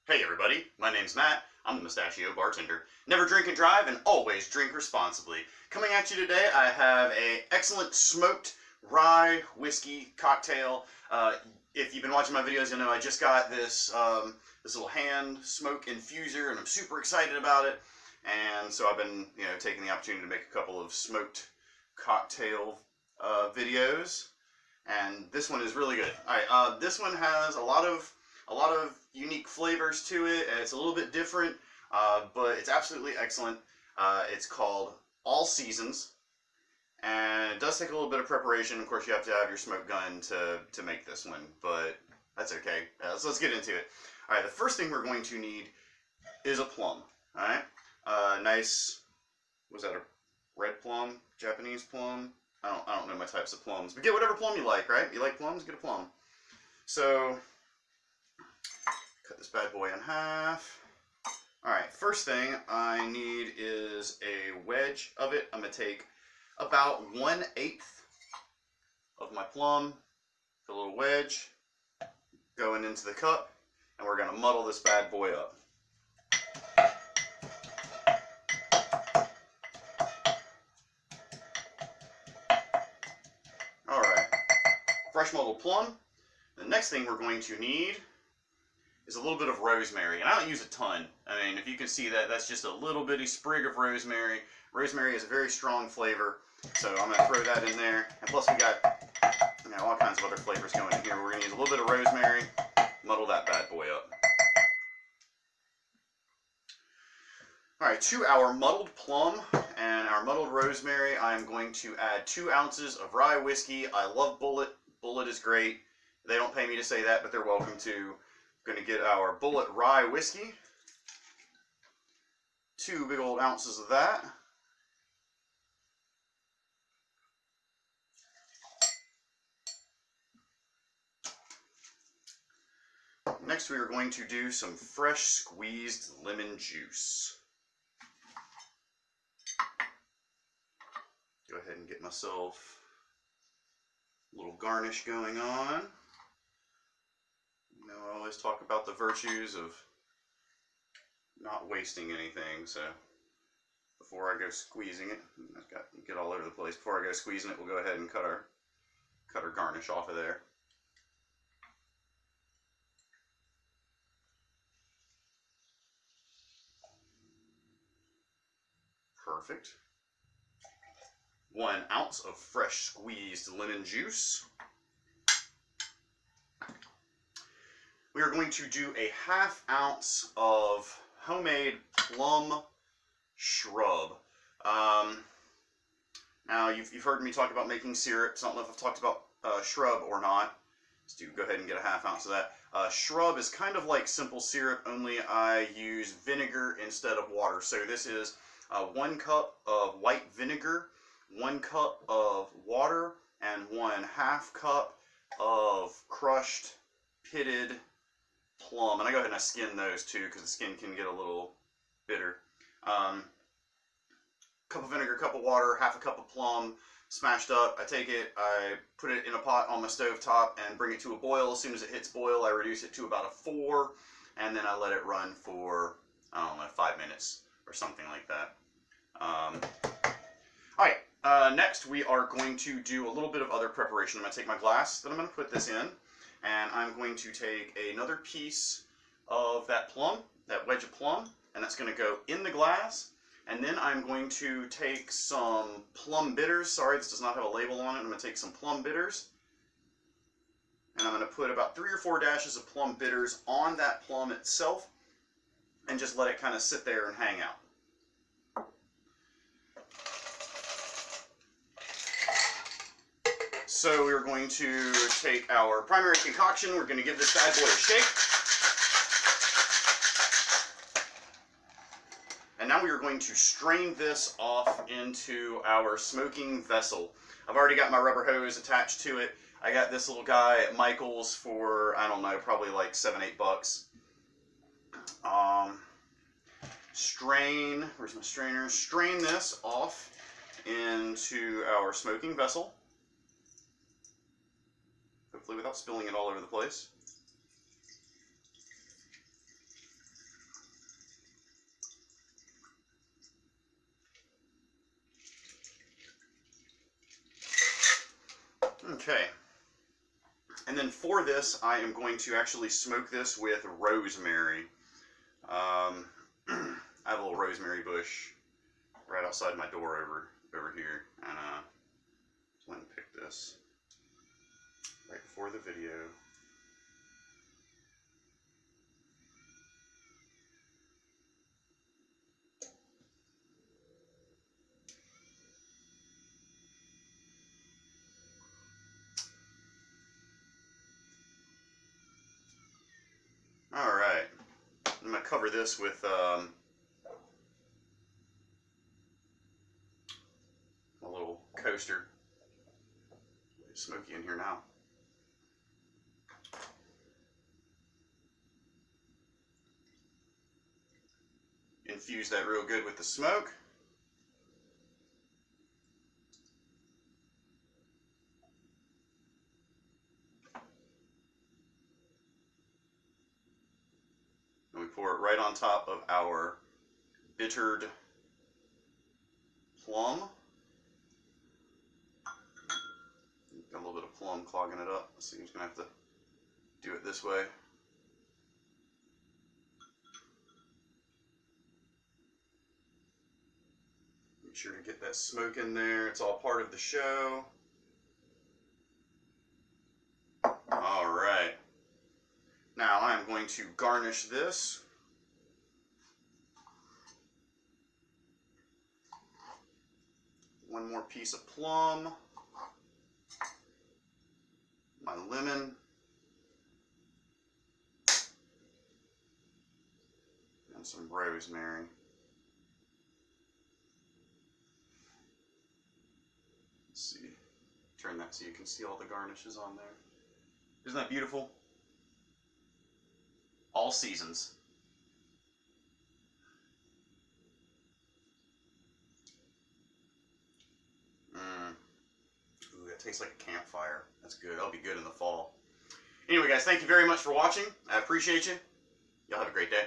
Hey everybody, my name's Matt. I'm the Mustachio Bartender. Never drink and drive and always drink responsibly. Coming at you today, I have an excellent smoked rye whiskey cocktail. If you've been watching my videos, you'll know I just got this this little hand smoke infuser, and I'm super excited about it. And so I've been, taking the opportunity to make a couple of smoked cocktail videos, and this one is really good. All right, this one has a lot of unique flavors to it, and it's a little bit different, but it's absolutely excellent. It's called All Seasons, and it does take a little bit of preparation. Of course, you have to have your smoke gun to make this one, but that's okay. So let's get into it. All right, the first thing we're going to need is a plum. All right, nice. Was that a red plum? Japanese plum? I don't know my types of plums, but get whatever plum you like. Right? You like plums? Get a plum. So cut this bad boy in half. Alright, first thing I need is a wedge of it. I'm going to take about 1/8 of my plum, a little wedge, going into the cup, and we're going to muddle this bad boy up. Alright, fresh muddled plum. The next thing we're going to need is a little bit of rosemary, and I don't use a ton. I mean, if you can see that, that's just a little bitty sprig of rosemary. Rosemary is a very strong flavor, so I'm going to throw that in there. And plus we got all kinds of other flavors going in here. We're going to use a little bit of rosemary, muddle that bad boy up. Alright, to our muddled plum and our muddled rosemary, I'm going to add 2 ounces of rye whiskey. I love Bullet. Bullet is great. They don't pay me to say that, but they're welcome to. Going to get our Bullet rye whiskey, 2 big old ounces of that. Next we are going to do some fresh squeezed lemon juice. Go ahead and get myself a little garnish going on. I always talk about the virtues of not wasting anything, so before I go squeezing it, I've got to get all over the place. Before I go squeezing it, we'll go ahead and cut our garnish off of there. Perfect. 1 ounce of fresh squeezed lemon juice. We are going to do a 1/2 ounce of homemade plum shrub. Now, you've heard me talk about making syrups. I don't know if I've talked about shrub or not. So go ahead and get a 1/2 ounce of that. Shrub is kind of like simple syrup, only I use vinegar instead of water. So this is 1 cup of white vinegar, 1 cup of water, and 1/2 cup of crushed pitted plum. And I go ahead and I skin those too, because the skin can get a little bitter. Cup of vinegar, cup of water, 1/2 cup of plum smashed up. I take it, I put it in a pot on my stove top and bring it to a boil. As soon as it hits boil, I reduce it to about a 4, and then I let it run for, I don't know, 5 minutes or something like that. Alright, next we are going to do a little bit of other preparation. I'm going to take my glass that I'm going to put this in, and I'm going to take another piece of that plum, that wedge of plum, and that's going to go in the glass. And then I'm going to take some plum bitters. Sorry, this does not have a label on it. I'm going to take some plum bitters, and I'm going to put about 3 or 4 dashes of plum bitters on that plum itself, and just let it kind of sit there and hang out. So we're going to take our primary concoction. We're going to give this bad boy a shake. And now we are going to strain this off into our smoking vessel. I've already got my rubber hose attached to it. I got this little guy at Michael's for, I don't know, probably like $7-8. Where's my strainer? Strain this off into our smoking vessel. Hopefully without spilling it all over the place. Okay. And then for this, I am going to actually smoke this with rosemary. I have a little rosemary bush right outside my door over here, and just went and picked this right before the video. All right, I'm gonna cover this with a little coaster. It's smoky in here now. Infuse that real good with the smoke. And we pour it right on top of our bittered plum. Got a little bit of plum clogging it up, so you're just gonna have to do it this way. Make sure to get that smoke in there. It's all part of the show. All right. Now I'm going to garnish this. One more piece of plum. My lemon. And some rosemary. Let's see. Turn that so you can see all the garnishes on there. Isn't that beautiful? All seasons. Ooh, that tastes like a campfire. That's good. That'll be good in the fall. Anyway, guys, thank you very much for watching. I appreciate you. Y'all have a great day.